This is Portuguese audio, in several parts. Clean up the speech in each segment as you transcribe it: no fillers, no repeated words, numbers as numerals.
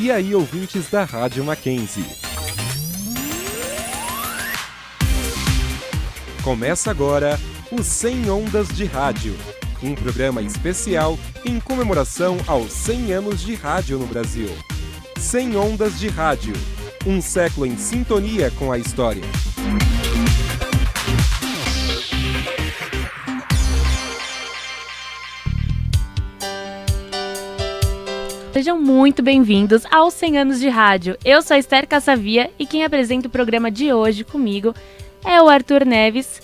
E aí, ouvintes da Rádio Mackenzie. Começa agora o 100 Ondas de Rádio, um programa especial em comemoração aos 100 anos de rádio no Brasil. 100 Ondas de Rádio, um século em sintonia com a história. Sejam muito bem-vindos aos 100 anos de rádio. Eu sou a Esther Cassavia e quem apresenta o programa de hoje comigo é o Arthur Neves.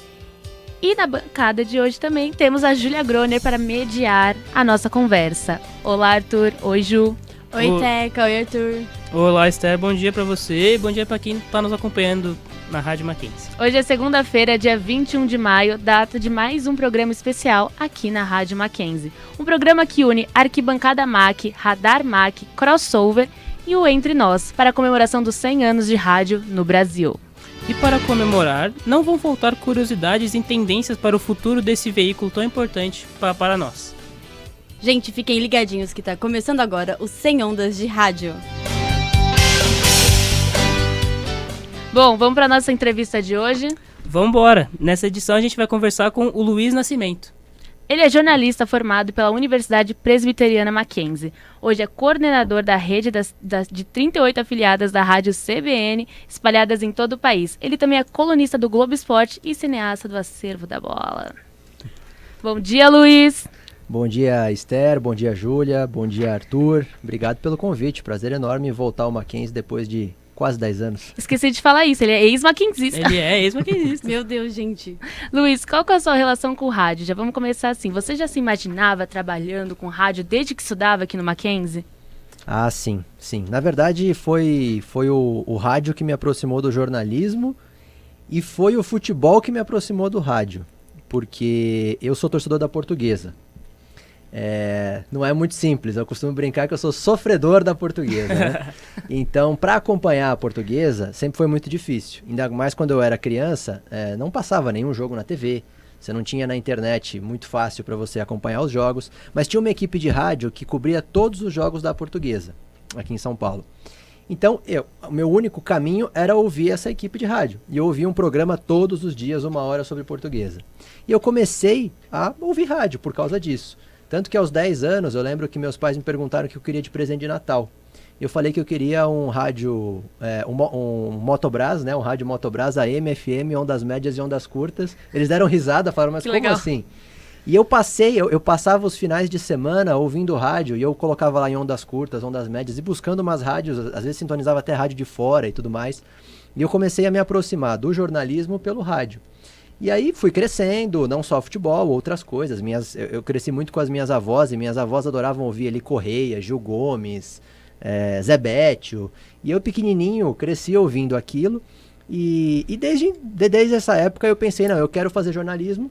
E na bancada de hoje também temos a Júlia Groner para mediar a nossa conversa. Olá, Arthur. Oi, Ju. Oi, Teca. Oi, Arthur. Olá, Esther. Bom dia para você e bom dia para quem está nos acompanhando na Rádio Mackenzie. Hoje é segunda-feira, dia 21 de maio, data de mais um programa especial aqui na Rádio Mackenzie. Um programa que une Arquibancada Mac, Radar Mac, Crossover e o Entre Nós, para a comemoração dos 100 anos de rádio no Brasil. E para comemorar, não vão faltar curiosidades e tendências para o futuro desse veículo tão importante para nós. Gente, fiquem ligadinhos que está começando agora o 100 Ondas de Rádio. Bom, vamos para a nossa entrevista de hoje? Vamos embora! Nessa edição a gente vai conversar com o Luiz Nascimento. Ele é jornalista formado pela Universidade Presbiteriana Mackenzie. Hoje é coordenador da rede de 38 afiliadas da rádio CBN, espalhadas em todo o país. Ele também é colunista do Globo Esporte e cineasta do Acervo da Bola. Bom dia, Luiz! Bom dia, Esther. Bom dia, Júlia. Bom dia, Arthur. Obrigado pelo convite. Prazer enorme voltar ao Mackenzie depois de quase 10 anos. Esqueci de falar isso, ele é ex-maquenzista. Ele é ex-maquenzista. Meu Deus, gente. Luiz, qual que é a sua relação com o rádio? Já vamos começar assim. Você já se imaginava trabalhando com rádio desde que estudava aqui no Mackenzie? Ah, sim. Na verdade, foi o rádio que me aproximou do jornalismo e foi o futebol que me aproximou do rádio. Porque eu sou torcedor da Portuguesa. Não é muito simples, eu costumo brincar que eu sou sofredor da Portuguesa, né? Então, para acompanhar a Portuguesa, sempre foi muito difícil. Ainda mais quando eu era criança, não passava nenhum jogo na TV, você não tinha na internet muito fácil para você acompanhar os jogos, mas tinha uma equipe de rádio que cobria todos os jogos da Portuguesa, aqui em São Paulo. Então, o meu único caminho era ouvir essa equipe de rádio. E eu ouvia um programa todos os dias, 1 hora sobre Portuguesa. E eu comecei a ouvir rádio por causa disso. Tanto que aos 10 anos, eu lembro que meus pais me perguntaram o que eu queria de presente de Natal. Eu falei que eu queria um rádio, um Motobras, né? Um rádio Motobras AM, FM, ondas médias e ondas curtas. Eles deram risada, falaram, mas como assim? E eu passava os finais de semana ouvindo rádio, e eu colocava lá em ondas curtas, ondas médias, e buscando umas rádios, às vezes sintonizava até rádio de fora e tudo mais. E eu comecei a me aproximar do jornalismo pelo rádio. E aí fui crescendo, não só futebol, outras coisas. Eu cresci muito com as minhas avós, e minhas avós adoravam ouvir ali Correia, Gil Gomes, Zé Bétio. E eu pequenininho cresci ouvindo aquilo. E desde essa época eu pensei, não, eu quero fazer jornalismo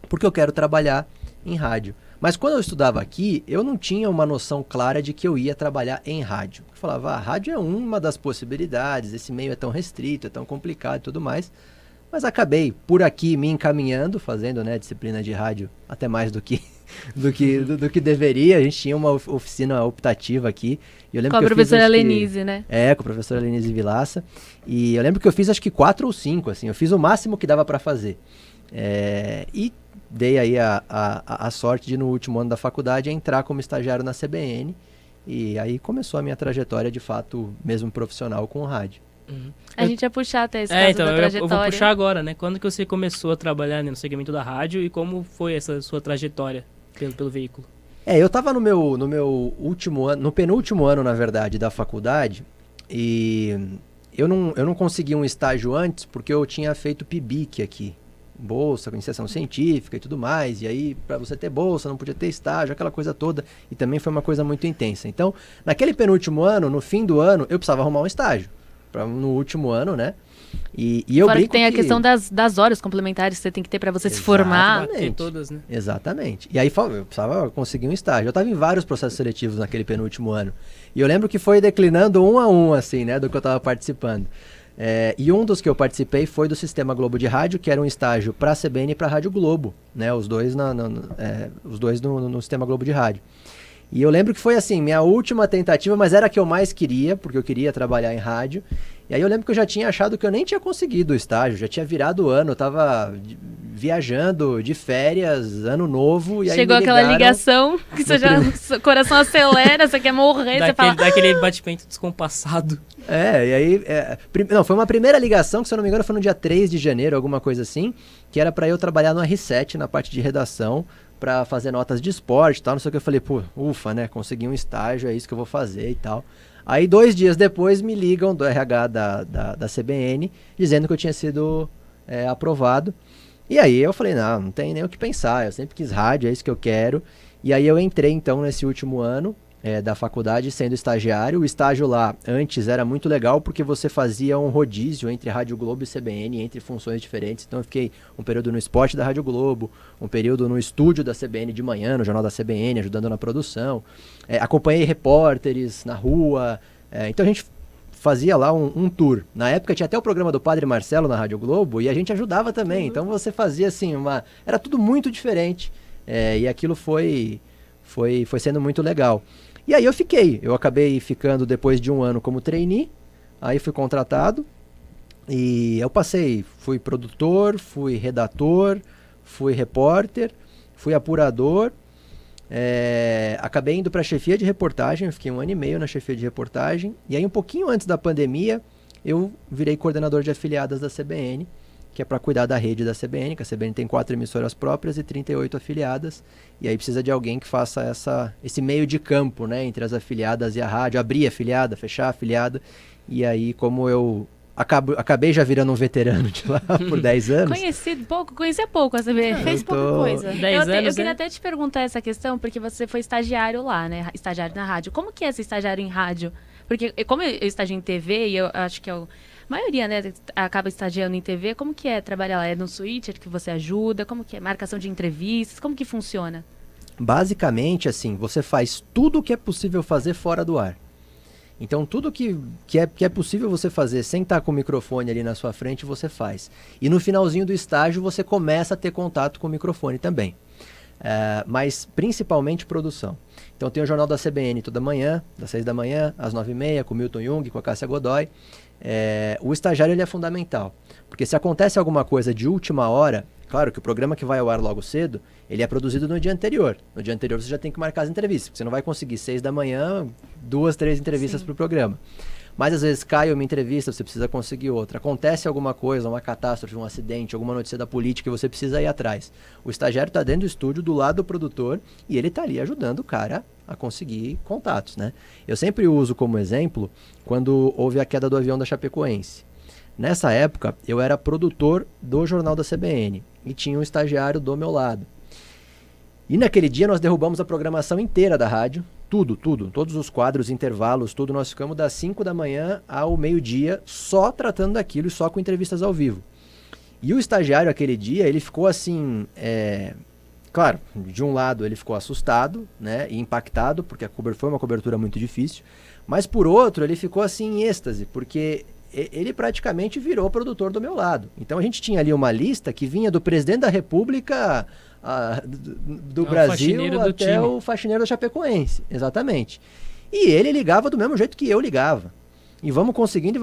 porque eu quero trabalhar em rádio. Mas quando eu estudava aqui, eu não tinha uma noção clara de que eu ia trabalhar em rádio. Eu falava, rádio é uma das possibilidades, esse meio é tão restrito, é tão complicado e tudo mais. Mas acabei por aqui me encaminhando, fazendo, né, disciplina de rádio até mais do que deveria. A gente tinha uma oficina optativa aqui. E eu lembro com a professora Lenise, né? Com a professora Lenise Vilaça. E eu lembro que eu fiz acho que 4 ou 5, assim. Eu fiz o máximo que dava para fazer. E dei aí a sorte de, no último ano da faculdade, entrar como estagiário na CBN. E aí começou a minha trajetória, de fato, mesmo profissional com o rádio. A gente ia puxar até esse caso da trajetória. Eu vou puxar agora, né? Quando que você começou a trabalhar, né, no segmento da rádio e como foi essa sua trajetória pelo veículo? Eu estava no meu último ano, no penúltimo ano, na verdade, da faculdade, e eu não consegui um estágio antes porque eu tinha feito PIBIC aqui, bolsa, iniciação científica e tudo mais, e aí para você ter bolsa não podia ter estágio, aquela coisa toda, e também foi uma coisa muito intensa. Então, naquele penúltimo ano, no fim do ano, eu precisava arrumar um estágio. No último ano, né? E eu fora brinco que tem a questão das horas complementares que você tem que ter para você se formar. Bater todas, né? Exatamente. E aí eu precisava conseguir um estágio. Eu estava em vários processos seletivos naquele penúltimo ano. E eu lembro que foi declinando um a um, assim, né? Do que eu estava participando. E um dos que eu participei foi do Sistema Globo de Rádio, que era um estágio para a CBN e para a Rádio Globo, né? Os dois no Sistema Globo de Rádio. E eu lembro que foi assim, minha última tentativa, mas era a que eu mais queria, porque eu queria trabalhar em rádio. E aí eu lembro que eu já tinha achado que eu nem tinha conseguido o estágio, já tinha virado o ano, eu tava viajando de férias, ano novo, e aí Chegou me aquela ligaram ligação que você já, seu coração acelera, você quer morrer, você fala... Dá aquele batimento descompassado. E aí... não, foi uma primeira ligação, que se eu não me engano foi no dia 3 de janeiro, alguma coisa assim, que era pra eu trabalhar no R7, na parte de redação, pra fazer notas de esporte e tal, não sei o que. Eu falei, pô, ufa, né, consegui um estágio, é isso que eu vou fazer e tal. Aí 2 dias depois me ligam do RH da CBN, dizendo que eu tinha sido aprovado. E aí eu falei, não tem nem o que pensar, eu sempre quis rádio, é isso que eu quero. E aí eu entrei então nesse último ano da faculdade sendo estagiário. O estágio lá antes era muito legal porque você fazia um rodízio entre Rádio Globo e CBN, entre funções diferentes. Então eu fiquei um período no esporte da Rádio Globo, um período no estúdio da CBN de manhã, no jornal da CBN, ajudando na produção. Acompanhei repórteres na rua, então a gente fazia lá um tour. Na época tinha até o programa do Padre Marcelo na Rádio Globo e a gente ajudava também. Então você fazia assim, era tudo muito diferente e aquilo foi sendo muito legal. E aí eu acabei ficando depois de um ano como trainee, aí fui contratado e eu fui produtor, fui redator, fui repórter, fui apurador, acabei indo para a chefia de reportagem, eu fiquei 1 ano e meio na chefia de reportagem, e aí um pouquinho antes da pandemia eu virei coordenador de afiliadas da CBN, que é para cuidar da rede da CBN, que a CBN tem 4 emissoras próprias e 38 afiliadas, e aí precisa de alguém que faça esse meio de campo, né, entre as afiliadas e a rádio, abrir a afiliada, fechar a afiliada, e aí como eu acabei já virando um veterano de lá por 10 anos. Conhecia pouco a CBN. Fez pouca coisa. 10 anos, eu queria até te perguntar essa questão, porque você foi estagiário lá, né, estagiário na rádio. Como que é ser estagiário em rádio? Porque como eu estagio em TV, e eu acho que a maioria, né, acaba estagiando em TV, como que é trabalhar lá? É no switcher que você ajuda? Como que é? Marcação de entrevistas? Como que funciona? Basicamente, assim, você faz tudo o que é possível fazer fora do ar. Então, tudo que é possível você fazer sem estar com o microfone ali na sua frente, você faz. E no finalzinho do estágio, você começa a ter contato com o microfone também. Mas principalmente produção. Então tem o Jornal da CBN toda manhã, das 6 da manhã, às 9h30, com o Milton Jung, com a Cássia Godoy. O estagiário ele é fundamental, porque se acontece alguma coisa de última hora, claro que o programa que vai ao ar logo cedo, ele é produzido no dia anterior. No dia anterior você já tem que marcar as entrevistas, porque você não vai conseguir 6 da manhã, 2, 3 entrevistas para o programa. Mas às vezes cai uma entrevista, você precisa conseguir outra. Acontece alguma coisa, uma catástrofe, um acidente, alguma notícia da política e você precisa ir atrás. O estagiário está dentro do estúdio, do lado do produtor, e ele está ali ajudando o cara a conseguir contatos, né? Eu sempre uso como exemplo quando houve a queda do avião da Chapecoense. Nessa época, eu era produtor do Jornal da CBN e tinha um estagiário do meu lado. E naquele dia nós derrubamos a programação inteira da rádio, tudo, todos os quadros, intervalos, tudo. Nós ficamos das 5 da manhã ao meio-dia só tratando daquilo e só com entrevistas ao vivo. E o estagiário aquele dia, ele ficou assim, claro, de um lado ele ficou assustado, né, e impactado, porque foi uma cobertura muito difícil, mas por outro ele ficou assim em êxtase, porque ele praticamente virou produtor do meu lado. Então a gente tinha ali uma lista que vinha do presidente da República do Brasil até o faxineiro da Chapecoense, exatamente. E ele ligava do mesmo jeito que eu ligava. E vamos conseguindo.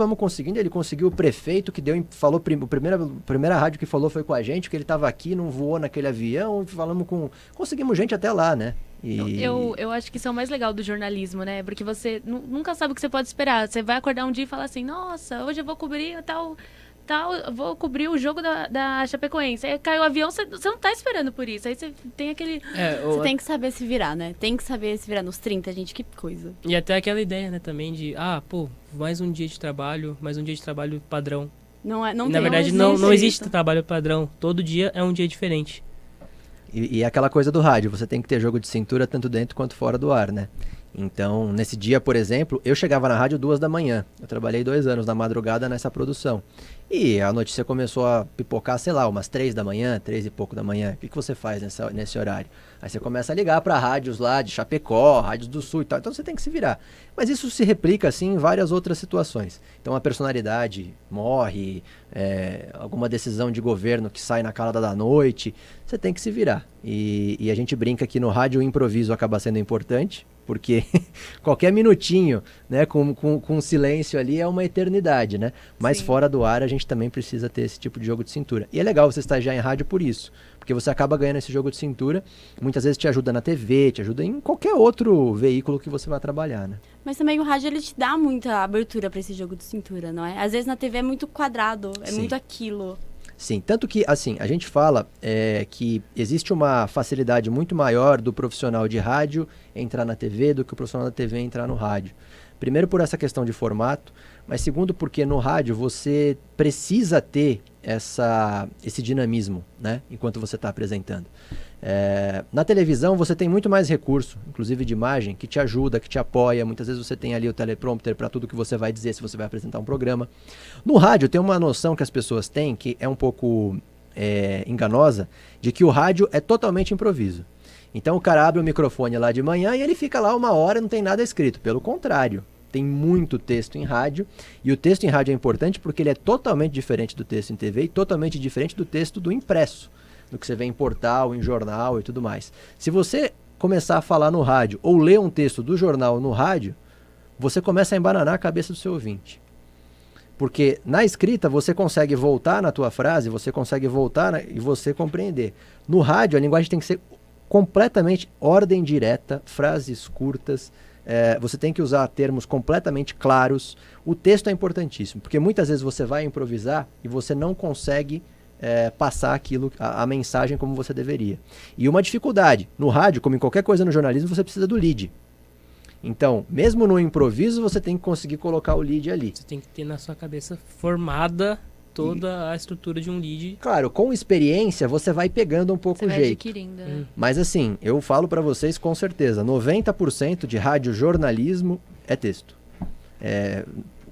Ele conseguiu o prefeito que falou, a primeira rádio que falou foi com a gente, que ele estava aqui, não voou naquele avião, conseguimos gente até lá, né? Eu acho que isso é o mais legal do jornalismo, né? Porque você nunca sabe o que você pode esperar. Você vai acordar um dia e falar assim, nossa, hoje eu vou cobrir vou cobrir o jogo da Chapecoense. Aí cai o avião, você não tá esperando por isso. Aí você tem aquele... Você tem que saber se virar, né? Tem que saber se virar nos 30, gente, que coisa. E até aquela ideia, né, também de, mais um dia de trabalho padrão. Na verdade, não existe trabalho padrão. Todo dia é um dia diferente. E aquela coisa do rádio, você tem que ter jogo de cintura tanto dentro quanto fora do ar, né? Então, nesse dia, por exemplo, eu chegava na rádio 2 da manhã. Eu trabalhei 2 anos na madrugada nessa produção. E a notícia começou a pipocar, sei lá, umas 3 da manhã, 3 e pouco da manhã. O que você faz nesse horário? Aí você começa a ligar para rádios lá de Chapecó, rádios do Sul e tal. Então você tem que se virar. Mas isso se replica, assim, em várias outras situações. Então a personalidade morre, alguma decisão de governo que sai na calada da noite. Você tem que se virar. E a gente brinca que no rádio o improviso acaba sendo importante, porque qualquer minutinho, né, com silêncio ali é uma eternidade, né? Mas fora do ar a gente também precisa ter esse tipo de jogo de cintura. E é legal você estagiar em rádio por isso, porque você acaba ganhando esse jogo de cintura, muitas vezes te ajuda na TV, te ajuda em qualquer outro veículo que você vai trabalhar, né? Mas também o rádio, ele te dá muita abertura para esse jogo de cintura, não é? Às vezes na TV é muito quadrado, é muito aquilo. Sim, tanto que, assim, a gente fala que existe uma facilidade muito maior do profissional de rádio entrar na TV do que o profissional da TV entrar no rádio. Primeiro por essa questão de formato, mas segundo porque no rádio você precisa ter esse dinamismo, né, enquanto você está apresentando. Na televisão você tem muito mais recurso, inclusive de imagem, que te ajuda, que te apoia. Muitas vezes você tem ali o teleprompter para tudo que você vai dizer se você vai apresentar um programa. No rádio tem uma noção que as pessoas têm, que é um pouco enganosa, de que o rádio é totalmente improviso. Então o cara abre o microfone lá de manhã e ele fica lá 1 hora e não tem nada escrito. Pelo contrário, tem muito texto em rádio, e o texto em rádio é importante porque ele é totalmente diferente do texto em TV e totalmente diferente do texto do impresso, do que você vê em portal, em jornal e tudo mais. Se você começar a falar no rádio ou ler um texto do jornal no rádio, você começa a embananar a cabeça do seu ouvinte. Porque na escrita você consegue voltar na tua frase, você consegue voltar e você compreender. No rádio a linguagem tem que ser completamente ordem direta, frases curtas, você tem que usar termos completamente claros. O texto é importantíssimo, porque muitas vezes você vai improvisar e você não consegue passar aquilo, a mensagem como você deveria. E uma dificuldade, no rádio, como em qualquer coisa no jornalismo, você precisa do lead. Então, mesmo no improviso, você tem que conseguir colocar o lead ali. Você tem que ter na sua cabeça formada toda a estrutura de um lead. Claro, com experiência você vai pegando um pouco o jeito. Adquirindo. Mas assim, eu falo para vocês com certeza, 90% de radiojornalismo é texto.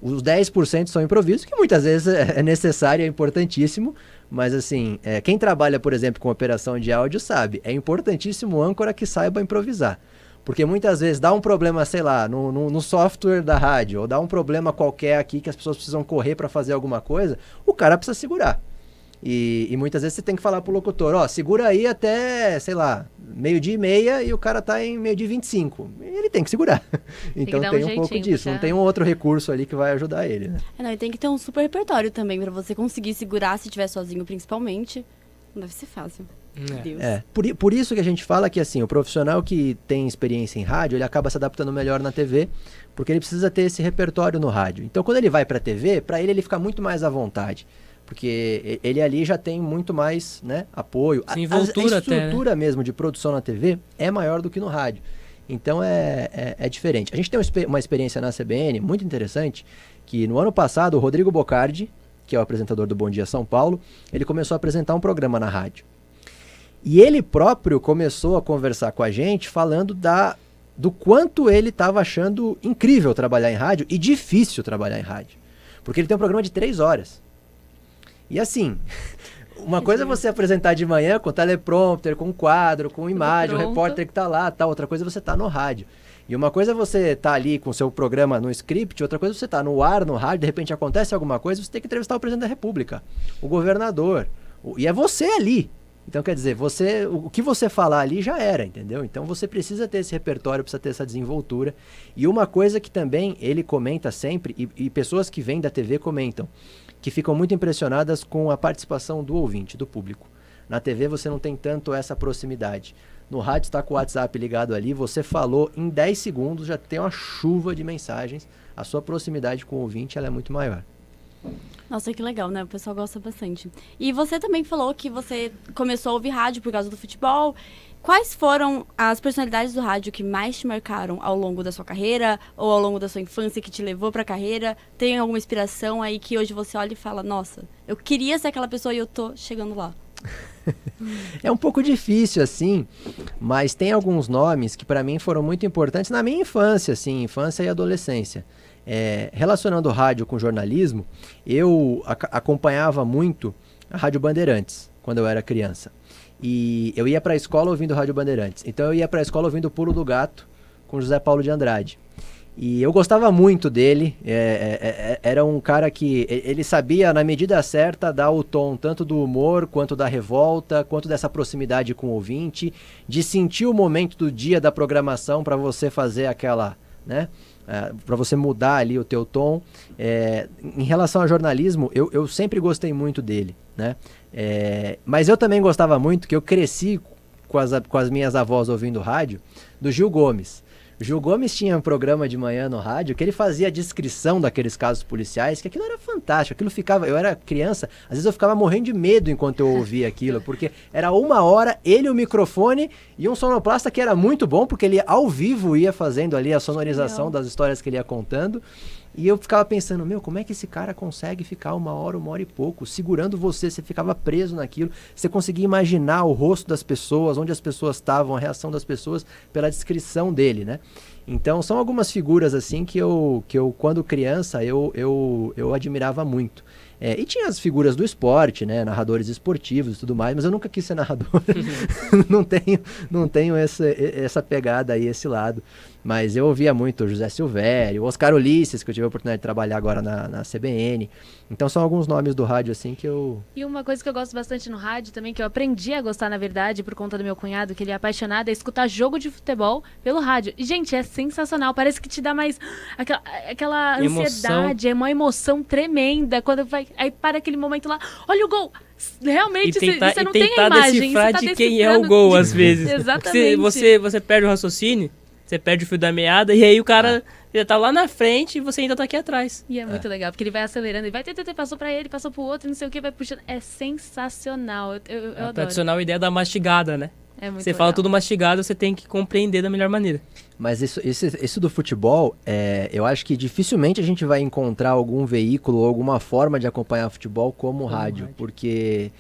Os 10% são improvisos, que muitas vezes é necessário, é importantíssimo, mas assim, quem trabalha, por exemplo, com operação de áudio sabe, é importantíssimo o âncora que saiba improvisar. Porque muitas vezes dá um problema, sei lá, no software da rádio, ou dá um problema qualquer aqui que as pessoas precisam correr para fazer alguma coisa, o cara precisa segurar. E muitas vezes você tem que falar pro locutor, segura aí até, sei lá, 12:30 e o cara tá em 12:25. Ele tem que segurar. Então tem um pouco disso, não tem um outro recurso ali que vai ajudar ele, né? E tem que ter um super repertório também para você conseguir segurar se estiver sozinho, principalmente. Não deve ser fácil. Deus. Por isso que a gente fala que assim, o profissional que tem experiência em rádio, ele acaba se adaptando melhor na TV, porque ele precisa ter esse repertório no rádio. Então quando ele vai pra TV, pra ele fica muito mais à vontade, porque ele ali já tem muito mais, né, apoio. Sim, a estrutura até, né? mesmo de produção na TV é maior do que no rádio. Então é diferente. A gente tem uma experiência na CBN muito interessante, que no ano passado o Rodrigo Bocardi, que é o apresentador do Bom Dia São Paulo, ele começou a apresentar um programa na rádio. E ele próprio começou a conversar com a gente falando do quanto ele estava achando incrível trabalhar em rádio e difícil trabalhar em rádio. Porque ele tem um programa de 3 horas. E assim, uma coisa é você apresentar de manhã com teleprompter, com quadro, com imagem, o repórter que está lá, tal. Outra coisa é você estar no rádio. E uma coisa é você estar ali com o seu programa no script, outra coisa é você estar no ar, no rádio, de repente acontece alguma coisa, você tem que entrevistar o presidente da República, o governador. E é você ali. Então, quer dizer, o que você falar ali já era, entendeu? Então, você precisa ter esse repertório, precisa ter essa desenvoltura. E uma coisa que também ele comenta sempre, e pessoas que vêm da TV comentam, que ficam muito impressionadas com a participação do ouvinte, do público. Na TV você não tem tanto essa proximidade. No rádio está com o WhatsApp ligado ali, você falou, em 10 segundos já tem uma chuva de mensagens. A sua proximidade com o ouvinte ela é muito maior. Nossa, que legal, né? O pessoal gosta bastante. E você também falou que você começou a ouvir rádio por causa do futebol. Quais foram as personalidades do rádio que mais te marcaram ao longo da sua carreira ou ao longo da sua infância que te levou pra carreira? Tem alguma inspiração aí que hoje você olha e fala, nossa, eu queria ser aquela pessoa e eu tô chegando lá? É um pouco difícil, assim, mas tem alguns nomes que para mim foram muito importantes na minha infância, assim, infância e adolescência. Relacionando o rádio com jornalismo, eu acompanhava muito a Rádio Bandeirantes quando eu era criança. E eu ia para a escola ouvindo Rádio Bandeirantes. Então eu ia para a escola ouvindo o Pulo do Gato com José Paulo de Andrade. E eu gostava muito dele, era um cara que ele sabia, na medida certa, dar o tom tanto do humor, quanto da revolta, quanto dessa proximidade com o ouvinte, de sentir o momento do dia da programação para você fazer aquela, né, para você mudar ali o teu tom. Em relação ao jornalismo, eu sempre gostei muito dele, né, mas eu também gostava muito, que eu cresci com as minhas avós ouvindo rádio, do Gil Gomes. O Gil Gomes tinha um programa de manhã no rádio que ele fazia a descrição daqueles casos policiais, que aquilo era fantástico, aquilo ficava, eu era criança, às vezes eu ficava morrendo de medo enquanto eu ouvia aquilo, porque era 1 hora, ele, o microfone e um sonoplasta que era muito bom, porque ele ao vivo ia fazendo ali a sonorização das histórias que ele ia contando. E eu ficava pensando, como é que esse cara consegue ficar 1 hora e pouco, segurando você ficava preso naquilo, você conseguia imaginar o rosto das pessoas, onde as pessoas estavam, a reação das pessoas, pela descrição dele, né? Então, são algumas figuras, assim, que eu quando criança, eu admirava muito. E tinha as figuras do esporte, né? Narradores esportivos e tudo mais, mas eu nunca quis ser narrador. não tenho essa pegada aí, esse lado. Mas eu ouvia muito o José Silvério, o Oscar Ulisses, que eu tive a oportunidade de trabalhar agora na CBN. Então são alguns nomes do rádio, assim, que eu... E uma coisa que eu gosto bastante no rádio também, que eu aprendi a gostar, na verdade, por conta do meu cunhado, que ele é apaixonado, é escutar jogo de futebol pelo rádio. E, gente, é sensacional. Parece que te dá mais aquela ansiedade, é uma emoção tremenda. Quando vai, aí para aquele momento lá, olha o gol! Realmente, você não tem a imagem. Decifrar você tá de quem é o gol, às vezes. Exatamente. Você perde o raciocínio, você perde o fio da meada, e aí o cara já tá lá na frente e você ainda tá aqui atrás. E é muito legal, porque ele vai acelerando, e vai, passou pra ele, passou pro outro, não sei o que, vai puxando. É sensacional, eu adoro. A tradicional ideia da mastigada, né? É muito você legal. fala tudo mastigado, você tem que compreender da melhor maneira. Mas isso do futebol, eu acho que dificilmente a gente vai encontrar algum veículo ou alguma forma de acompanhar futebol como rádio, porque...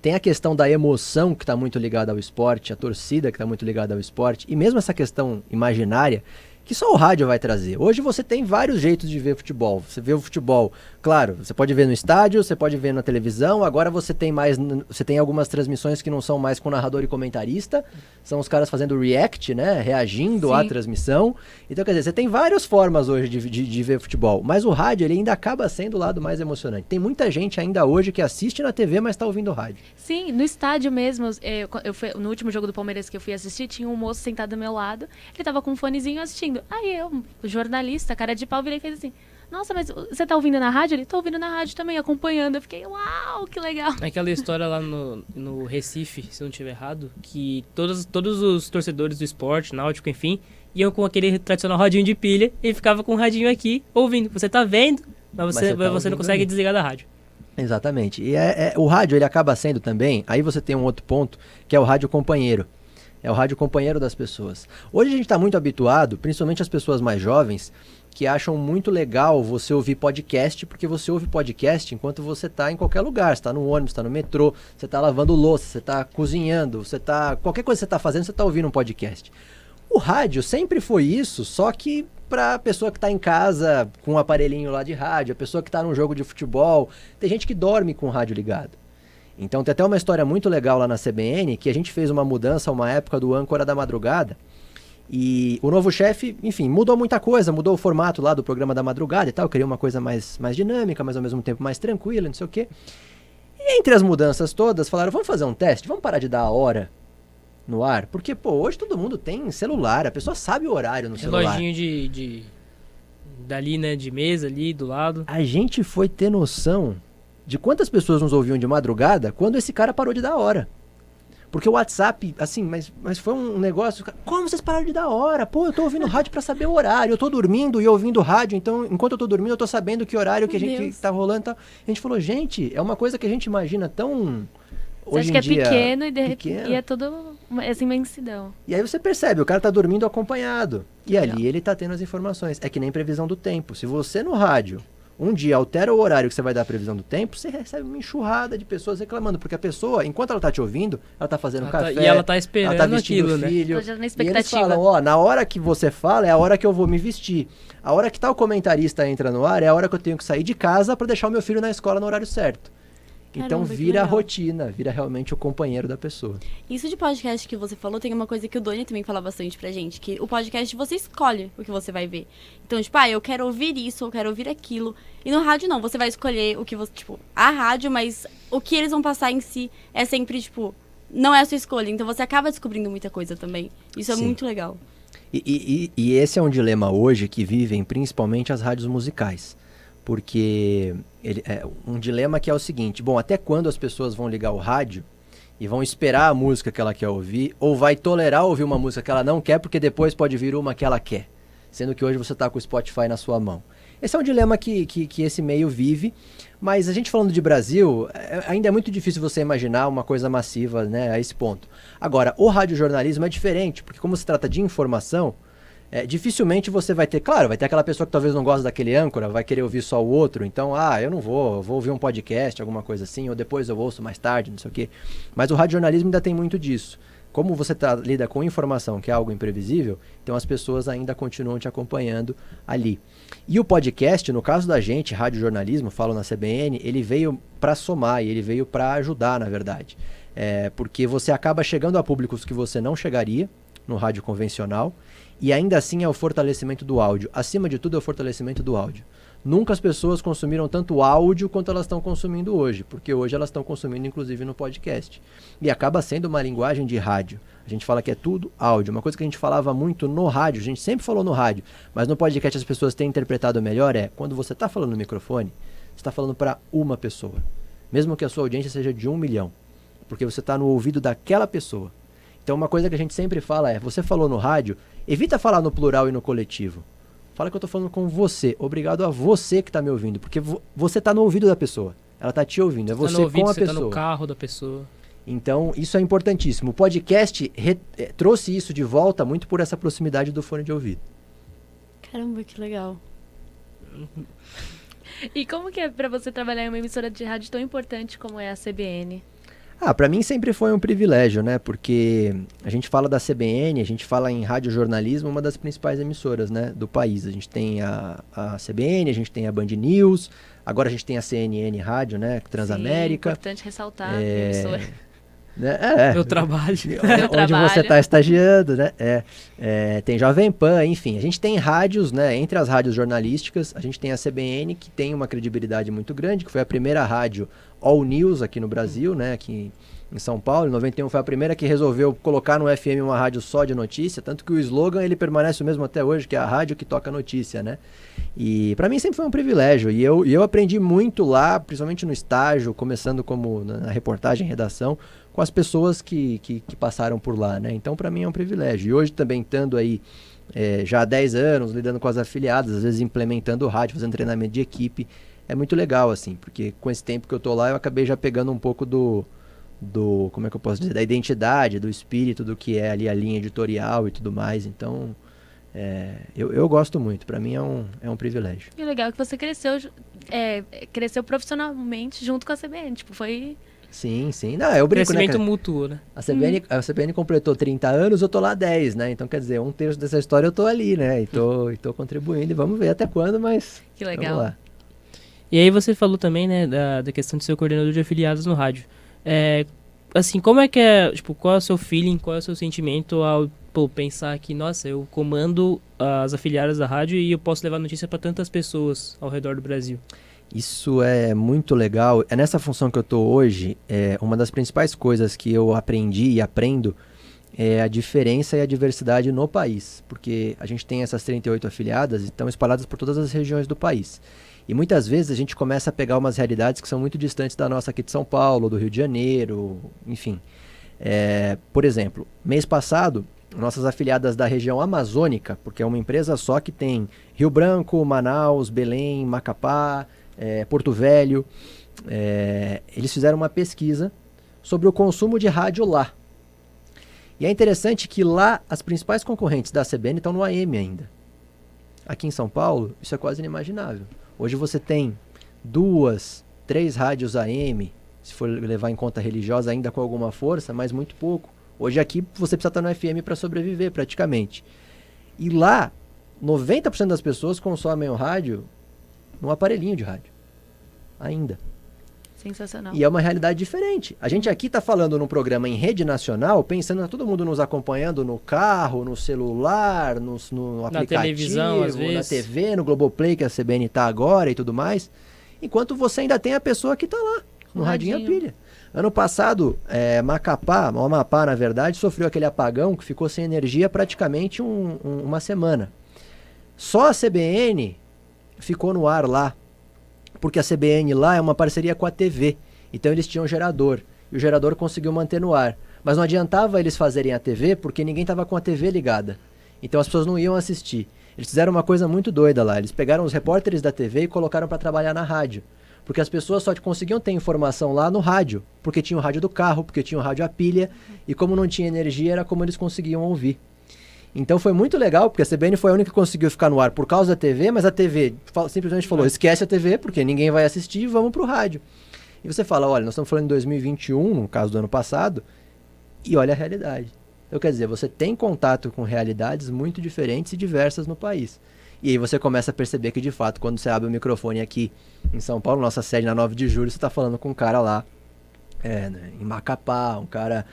tem a questão da emoção que está muito ligada ao esporte, a torcida que está muito ligada ao esporte, e mesmo essa questão imaginária que só o rádio vai trazer. Hoje você tem vários jeitos de ver futebol. Você vê o futebol, claro, você pode ver no estádio, você pode ver na televisão, agora você tem algumas transmissões que não são mais com narrador e comentarista, são os caras fazendo react, né, reagindo à transmissão. Então, quer dizer, você tem várias formas hoje de ver futebol, mas o rádio ele ainda acaba sendo o lado mais emocionante. Tem muita gente ainda hoje que assiste na TV, mas está ouvindo rádio. Sim, no estádio mesmo, no último jogo do Palmeiras que eu fui assistir, tinha um moço sentado do meu lado, ele tava com um fonezinho assistindo. Aí eu, jornalista, cara de pau, virei e fez assim: nossa, mas você tá ouvindo na rádio? Ele tá ouvindo na rádio também, acompanhando. Eu fiquei, uau, que legal. Aquela história lá no Recife, se não estiver errado, que todos os torcedores do esporte, náutico, enfim, iam com aquele tradicional radinho de pilha e ficava com o radinho aqui, ouvindo. Você tá vendo, mas você não consegue desligar da rádio. Exatamente. E o rádio, ele acaba sendo também, aí você tem um outro ponto, que é o rádio companheiro. É o rádio companheiro das pessoas. Hoje a gente está muito habituado, principalmente as pessoas mais jovens, que acham muito legal você ouvir podcast, porque você ouve podcast enquanto você está em qualquer lugar. Você está no ônibus, está no metrô, você está lavando louça, você está cozinhando, qualquer coisa que você está fazendo, você está ouvindo um podcast. O rádio sempre foi isso, só que para a pessoa que está em casa com um aparelhinho lá de rádio, a pessoa que está num jogo de futebol, tem gente que dorme com o rádio ligado. Então tem até uma história muito legal lá na CBN, que a gente fez uma mudança uma época do âncora da madrugada, e o novo chefe, enfim, mudou muita coisa, mudou o formato lá do programa da madrugada e tal, queria uma coisa mais dinâmica, mas ao mesmo tempo mais tranquila, não sei o quê. E entre as mudanças todas, falaram, vamos fazer um teste, vamos parar de dar a hora no ar, porque, hoje todo mundo tem celular, a pessoa sabe o horário no celular. Reloginho dali, né, de mesa ali, do lado. A gente foi ter noção de quantas pessoas nos ouviam de madrugada quando esse cara parou de dar hora. Porque o WhatsApp, assim, mas foi um negócio... Como vocês pararam de dar hora? Eu tô ouvindo rádio pra saber o horário. Eu tô dormindo e ouvindo rádio, então enquanto eu tô dormindo eu tô sabendo que horário que tá rolando. Tá... A gente falou, gente, é uma coisa que a gente imagina tão... Você acha que é pequeno e de repente é toda essa imensidão. E aí você percebe, o cara tá dormindo acompanhado. E ali ele tá tendo as informações. É que nem previsão do tempo. Se você no rádio... um dia altera o horário que você vai dar a previsão do tempo, você recebe uma enxurrada de pessoas reclamando, porque a pessoa, enquanto ela tá te ouvindo, ela tá fazendo café, e ela tá esperando ela tá vestindo aquilo, o filho, né? Já na expectativa. E eles falam, na hora que você fala é a hora que eu vou me vestir. A hora que tal comentarista entra no ar é a hora que eu tenho que sair de casa para deixar o meu filho na escola no horário certo. Então Caramba, que vira a legal. rotina, vira realmente o companheiro da pessoa. Isso de podcast que você falou, tem uma coisa que o Doni também fala bastante pra gente, que o podcast você escolhe o que você vai ver. Então, tipo, eu quero ouvir isso, eu quero ouvir aquilo. E no rádio não, você vai escolher o que você, tipo, a rádio, mas o que eles vão passar em si é sempre, tipo, não é a sua escolha. Então você acaba descobrindo muita coisa também. Isso é Sim. muito legal. E esse é um dilema hoje que vivem principalmente as rádios musicais. Porque é um dilema que é o seguinte: bom, até quando as pessoas vão ligar o rádio e vão esperar a música que ela quer ouvir, ou vai tolerar ouvir uma música que ela não quer, porque depois pode vir uma que ela quer, sendo que hoje você está com o Spotify na sua mão. Esse é um dilema que esse meio vive, mas a gente falando de Brasil, ainda é muito difícil você imaginar uma coisa massiva, né, a esse ponto. Agora, o radiojornalismo é diferente, porque como se trata de informação, dificilmente você vai ter, claro, vai ter aquela pessoa que talvez não gosta daquele âncora, vai querer ouvir só o outro, então, eu não vou ouvir um podcast, alguma coisa assim, ou depois eu ouço mais tarde, não sei o quê. Mas o radiojornalismo ainda tem muito disso. Como você lida com informação, que é algo imprevisível, então as pessoas ainda continuam te acompanhando ali. E o podcast, no caso da gente, radiojornalismo, falo na CBN, ele veio para somar e ele veio para ajudar, na verdade. Porque você acaba chegando a públicos que você não chegaria no rádio convencional, e ainda assim é o fortalecimento do áudio. Acima de tudo é o fortalecimento do áudio. Nunca as pessoas consumiram tanto áudio quanto elas estão consumindo hoje, porque hoje elas estão consumindo inclusive no podcast. E acaba sendo uma linguagem de rádio. A gente fala que é tudo áudio. Uma coisa que a gente falava muito no rádio, a gente sempre falou no rádio, mas no podcast as pessoas têm interpretado melhor, quando você está falando no microfone, você está falando para uma pessoa. Mesmo que a sua audiência seja de 1 milhão, porque você está no ouvido daquela pessoa. Então uma coisa que a gente sempre fala você falou no rádio, evita falar no plural e no coletivo. Fala que eu tô falando com você. Obrigado a você que tá me ouvindo, porque você tá no ouvido da pessoa. Ela tá te ouvindo, é você tá no ouvido, com a você pessoa. Tá no carro da pessoa. Então isso é importantíssimo. O podcast trouxe isso de volta muito por essa proximidade do fone de ouvido. Caramba, que legal. E como que é pra você trabalhar em uma emissora de rádio tão importante como é a CBN? Pra mim sempre foi um privilégio, né? Porque a gente fala da CBN, a gente fala em radiojornalismo, uma das principais emissoras, né, do país. A gente tem a CBN, a gente tem a Band News, agora a gente tem a CNN Rádio, né, Transamérica. Sim, importante ressaltar a emissora. Né? Meu trabalho. Onde você está estagiando, né? Tem Jovem Pan, enfim. A gente tem rádios, né? Entre as rádios jornalísticas, a gente tem a CBN, que tem uma credibilidade muito grande, que foi a primeira rádio All News aqui no Brasil, né? Aqui em São Paulo. Em 91 foi a primeira que resolveu colocar no FM uma rádio só de notícia, tanto que o slogan ele permanece o mesmo até hoje, que é a rádio que toca notícia, né? E para mim sempre foi um privilégio. E eu aprendi muito lá, principalmente no estágio, começando como na reportagem, redação, com as pessoas que passaram por lá, né? Então, para mim é um privilégio. E hoje também estando aí já há 10 anos, lidando com as afiliadas, às vezes implementando o rádio, fazendo treinamento de equipe, é muito legal, assim, porque com esse tempo que eu tô lá, eu acabei já pegando um pouco do como é que eu posso dizer, da identidade, do espírito, do que é ali a linha editorial e tudo mais. Então, eu gosto muito. Para mim é um privilégio. E o legal é que você cresceu profissionalmente junto com a CBN, tipo, foi... Sim. Não, eu brinco, Crescimento né, mútuo, né? A CBN completou 30 anos, eu tô lá 10, né? Então, quer dizer, 1/3 dessa história eu tô ali, né? E tô contribuindo e vamos ver até quando, mas Que legal. vamos lá. E aí você falou também, né, da questão de ser o coordenador de afiliados no rádio. Assim, como é que tipo, qual é o seu feeling, qual é o seu sentimento ao pensar que, nossa, eu comando as afiliadas da rádio e eu posso levar notícia para tantas pessoas ao redor do Brasil? Isso é muito legal. Nessa função que eu tô hoje, uma das principais coisas que eu aprendi e aprendo é a diferença e a diversidade no país. Porque a gente tem essas 38 afiliadas e estão espalhadas por todas as regiões do país. E muitas vezes a gente começa a pegar umas realidades que são muito distantes da nossa aqui de São Paulo, do Rio de Janeiro, enfim. Por exemplo, mês passado, nossas afiliadas da região amazônica, porque é uma empresa só que tem Rio Branco, Manaus, Belém, Macapá, Porto Velho, eles fizeram uma pesquisa sobre o consumo de rádio lá. E é interessante que lá as principais concorrentes da CBN estão no AM ainda. Aqui em São Paulo, isso é quase inimaginável. Hoje você tem 2, 3 rádios AM, se for levar em conta religiosa ainda com alguma força, mas muito pouco. Hoje aqui você precisa estar no FM para sobreviver praticamente. E lá, 90% das pessoas consomem o rádio num aparelhinho de rádio. Ainda. Sensacional. E é uma realidade diferente. A gente aqui está falando num programa em rede nacional, pensando em todo mundo nos acompanhando no carro, no celular, no Na aplicativo, televisão, às na vezes. TV, no Globoplay, que a CBN está agora e tudo mais. Enquanto você ainda tem a pessoa que está lá, no radinho a pilha. Ano passado, Macapá, o Amapá, na verdade, sofreu aquele apagão que ficou sem energia praticamente uma semana. Só a CBN ficou no ar lá, porque a CBN lá é uma parceria com a TV. Então eles tinham gerador, e o gerador conseguiu manter no ar. Mas não adiantava eles fazerem a TV, porque ninguém estava com a TV ligada. Então as pessoas não iam assistir. Eles fizeram uma coisa muito doida lá. Eles pegaram os repórteres da TV e colocaram para trabalhar na rádio. Porque as pessoas só conseguiam ter informação lá no rádio. Porque tinha o rádio do carro, porque tinha o rádio a pilha. E como não tinha energia, era como eles conseguiam ouvir. Então foi muito legal, porque a CBN foi a única que conseguiu ficar no ar por causa da TV, mas a TV simplesmente falou, esquece a TV, porque ninguém vai assistir, vamos pro rádio. E você fala, olha, nós estamos falando em 2021, no caso do ano passado, e olha a realidade. Então, quer dizer, você tem contato com realidades muito diferentes e diversas no país. E aí você começa a perceber que, de fato, quando você abre o microfone aqui em São Paulo, nossa sede na 9 de julho, você está falando com um cara lá em Macapá, um cara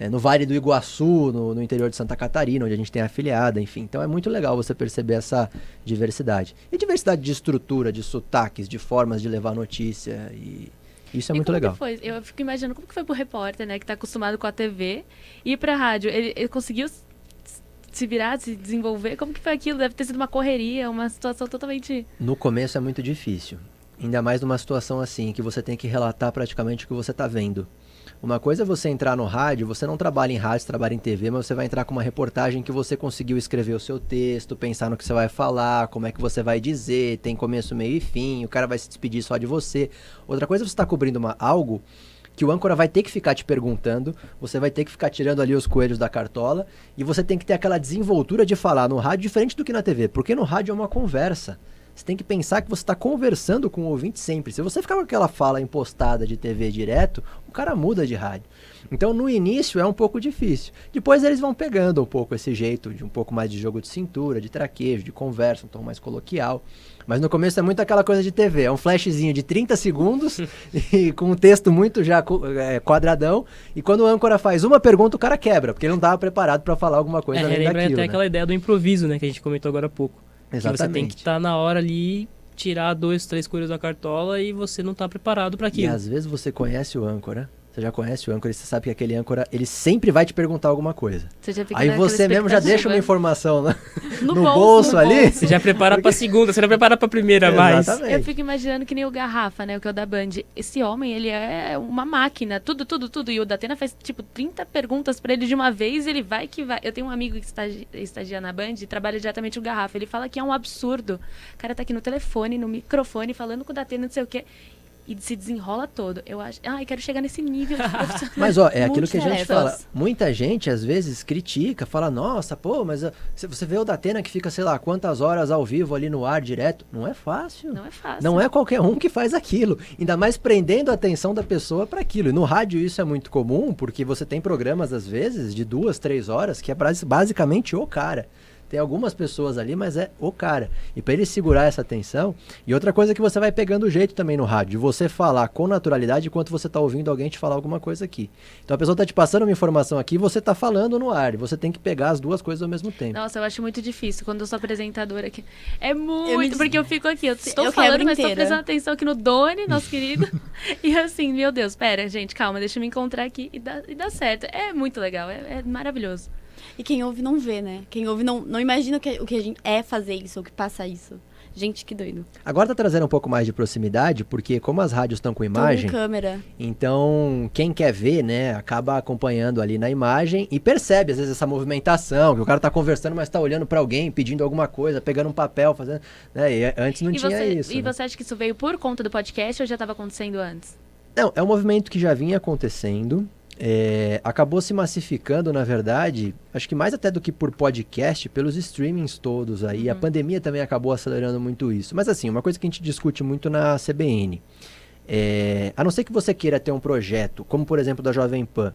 no Vale do Iguaçu, no interior de Santa Catarina, onde a gente tem afiliada, enfim. Então é muito legal você perceber essa diversidade. E diversidade de estrutura, de sotaques, de formas de levar notícia, e isso é muito legal. Foi? Eu fico imaginando como que foi pro repórter, né, que tá acostumado com a TV, ir pra rádio. Ele conseguiu se virar, se desenvolver? Como que foi aquilo? Deve ter sido uma correria, uma situação totalmente... No começo é muito difícil. Ainda mais numa situação assim, que você tem que relatar praticamente o que você está vendo. Uma coisa é você entrar no rádio, você não trabalha em rádio, você trabalha em TV, mas você vai entrar com uma reportagem que você conseguiu escrever o seu texto, pensar no que você vai falar, como é que você vai dizer, tem começo, meio e fim, o cara vai se despedir só de você. Outra coisa é você estar cobrindo algo que o âncora vai ter que ficar te perguntando, você vai ter que ficar tirando ali os coelhos da cartola, e você tem que ter aquela desenvoltura de falar no rádio diferente do que na TV, porque no rádio é uma conversa. Você tem que pensar que você está conversando com o ouvinte sempre. Se você ficar com aquela fala impostada de TV direto, o cara muda de rádio. Então, no início é um pouco difícil. Depois eles vão pegando um pouco esse jeito de um pouco mais de jogo de cintura, de traquejo, de conversa, um tom mais coloquial. Mas no começo é muito aquela coisa de TV. É um flashzinho de 30 segundos e com um texto muito já quadradão. E quando o âncora faz uma pergunta, o cara quebra, porque ele não estava preparado para falar alguma coisa além lembra daquilo. Até aquela ideia do improviso, né, que a gente comentou agora há pouco. Exatamente. Que você tem que estar na hora ali, tirar 2, 3 coisas da cartola e você não está preparado para aquilo. E às vezes você conhece o âncora, você já conhece o âncora e você sabe que aquele âncora, ele sempre vai te perguntar alguma coisa. Você já fica aí você mesmo já deixa uma informação no bolso, bolso ali. Você já prepara pra segunda, você não prepara pra primeira mais. Exatamente. Eu fico imaginando que nem o Garrafa, né, o que é o da Band. Esse homem, ele é uma máquina, tudo. E o Datena faz, 30 perguntas pra ele de uma vez, ele vai que vai. Eu tenho um amigo que estagia na Band e trabalha diretamente com o Garrafa. Ele fala que é um absurdo. O cara tá aqui no telefone, no microfone, falando com o Datena, não sei o quê. E se desenrola todo. Eu acho... eu quero chegar nesse nível de profissional. Mas, é aquilo que a gente Multitarefas. fala. Muita gente, às vezes, critica, fala, nossa, pô, mas se você vê o Datena que fica, sei lá, quantas horas ao vivo ali no ar direto, não é fácil. Não é fácil. Não é qualquer um que faz aquilo. Ainda mais prendendo a atenção da pessoa para aquilo. E no rádio isso é muito comum, porque você tem programas, às vezes, de 2, 3 horas, que é basicamente o cara. Tem algumas pessoas ali, mas é o cara. E para ele segurar essa atenção... E outra coisa que você vai pegando o jeito também no rádio, de você falar com naturalidade enquanto você está ouvindo alguém te falar alguma coisa aqui. Então a pessoa está te passando uma informação aqui e você está falando no ar. E você tem que pegar as duas coisas ao mesmo tempo. Nossa, eu acho muito difícil quando eu sou apresentadora aqui. É muito, porque eu fico aqui, eu estou Eu falando, quebro mas estou inteira. prestando atenção aqui no Doni, nosso querido. E assim, meu Deus, pera, gente, calma, deixa eu me encontrar aqui e dá certo. É muito legal, é maravilhoso. E quem ouve não vê, né? Quem ouve não imagina o que a gente é fazer isso, o que passa isso. Gente, que doido. Agora tá trazendo um pouco mais de proximidade, porque como as rádios estão com imagem, Com câmera. então quem quer ver, né, acaba acompanhando ali na imagem e percebe às vezes essa movimentação, que o cara tá conversando, mas tá olhando para alguém, pedindo alguma coisa, pegando um papel, fazendo, né, e antes não tinha isso. E né? você acha que isso veio por conta do podcast ou já estava acontecendo antes? Não, é um movimento que já vinha acontecendo, acabou se massificando, na verdade, acho que mais até do que por podcast, pelos streamings todos aí. A pandemia também acabou acelerando muito isso. Mas assim, uma coisa que a gente discute muito na CBN, a não ser que você queira ter um projeto, como por exemplo da Jovem Pan,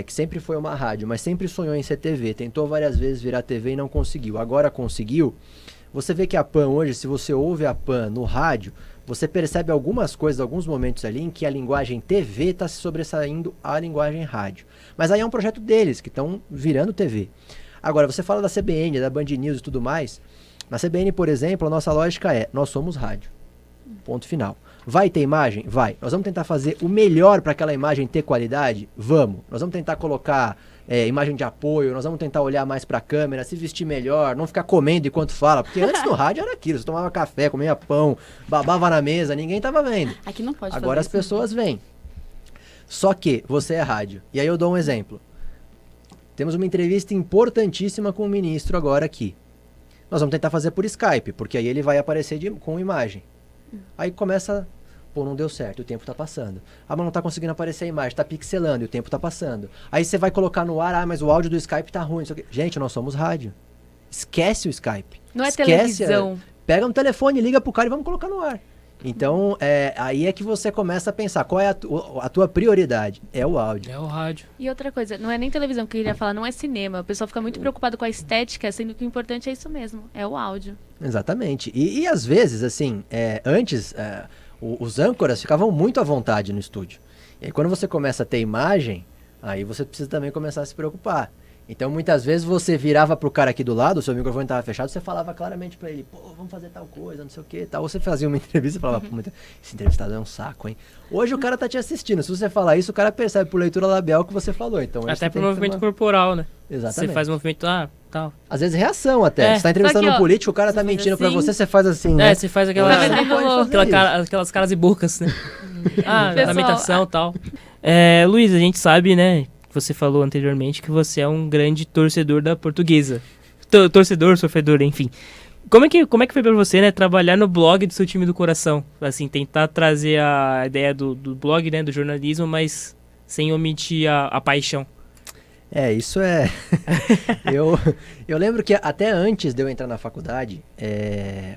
que sempre foi uma rádio, mas sempre sonhou em ser TV, tentou várias vezes virar TV e não conseguiu. Agora conseguiu. Você vê que a Pan hoje, se você ouve a Pan no rádio, você percebe algumas coisas, alguns momentos ali em que a linguagem TV está se sobressaindo à linguagem rádio. Mas aí é um projeto deles, que estão virando TV. Agora, você fala da CBN, da Band News e tudo mais. Na CBN, por exemplo, a nossa lógica é, nós somos rádio. Ponto final. Vai ter imagem? Vai. Nós vamos tentar fazer o melhor para aquela imagem ter qualidade? Vamos. Nós vamos tentar colocar imagem de apoio, nós vamos tentar olhar mais para a câmera, se vestir melhor, não ficar comendo enquanto fala, porque antes no rádio era aquilo, você tomava café, comia pão, babava na mesa, ninguém tava vendo. Aqui não pode Agora as fazer isso. pessoas vêm. Só que você é rádio. E aí eu dou um exemplo. Temos uma entrevista importantíssima com o ministro agora aqui. Nós vamos tentar fazer por Skype, porque aí ele vai aparecer com imagem. Aí começa, pô, não deu certo, o tempo tá passando. Ah, mas não tá conseguindo aparecer a imagem, tá pixelando e o tempo tá passando. Aí você vai colocar no ar, mas o áudio do Skype tá ruim. Gente, nós somos rádio. Esquece o Skype. Não é Esquece televisão. Pega um telefone, liga pro cara e vamos colocar no ar. Então, aí é que você começa a pensar, qual é a tua prioridade? É o áudio. É o rádio. E outra coisa, não é nem televisão que eu queria falar, não é cinema. O pessoal fica muito preocupado com a estética, sendo que o importante é isso mesmo, é o áudio. Exatamente. E às vezes, assim, antes, os âncoras ficavam muito à vontade no estúdio. E aí, quando você começa a ter imagem, aí você precisa também começar a se preocupar. Então, muitas vezes, você virava pro cara aqui do lado, o seu microfone estava fechado, você falava claramente para ele, pô, vamos fazer tal coisa, não sei o que, tal. Você fazia uma entrevista e falava, pô, esse entrevistado é um saco, hein? Hoje o cara tá te assistindo, se você falar isso, o cara percebe por leitura labial o que você falou. Então, Até por movimento corporal, né? Exatamente. Você faz um movimento, tal. Às vezes reação até. Você tá entrevistando Só que, um político, o cara tá mentindo pra assim. você faz assim, né? Você faz aquela, Tá metendo louco. aquelas caras e bocas, né? Pessoal, Lamentação e tal. Luiz, a gente sabe, né? Você falou anteriormente que você é um grande torcedor da Portuguesa. Torcedor, sofredor, enfim. Como é que foi pra você, né, trabalhar no blog do seu time do coração? Assim, tentar trazer a ideia do blog, né, do jornalismo, mas sem omitir a paixão. Isso é... eu lembro que até antes de eu entrar na faculdade,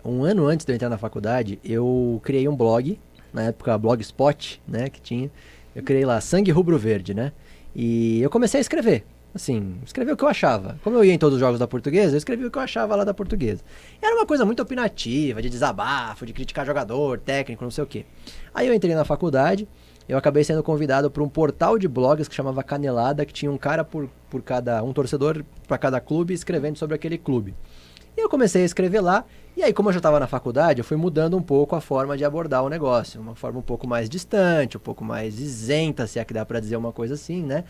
um ano antes de eu entrar na faculdade, eu criei um blog, na época Blogspot, né, que tinha. Eu criei lá, Sangue Rubro Verde, né? E eu comecei a escrever, assim, escrever o que eu achava. Como eu ia em todos os jogos da Portuguesa, eu escrevia o que eu achava lá da Portuguesa. Era uma coisa muito opinativa, de desabafo, de criticar jogador, técnico, não sei o quê. Aí eu entrei na faculdade, eu acabei sendo convidado para um portal de blogs que chamava Canelada, que tinha um cara um torcedor para cada clube, escrevendo sobre aquele clube. E eu comecei a escrever lá, e aí como eu já estava na faculdade, eu fui mudando um pouco a forma de abordar o negócio. Uma forma um pouco mais distante, um pouco mais isenta, se é que dá para dizer uma coisa assim, né?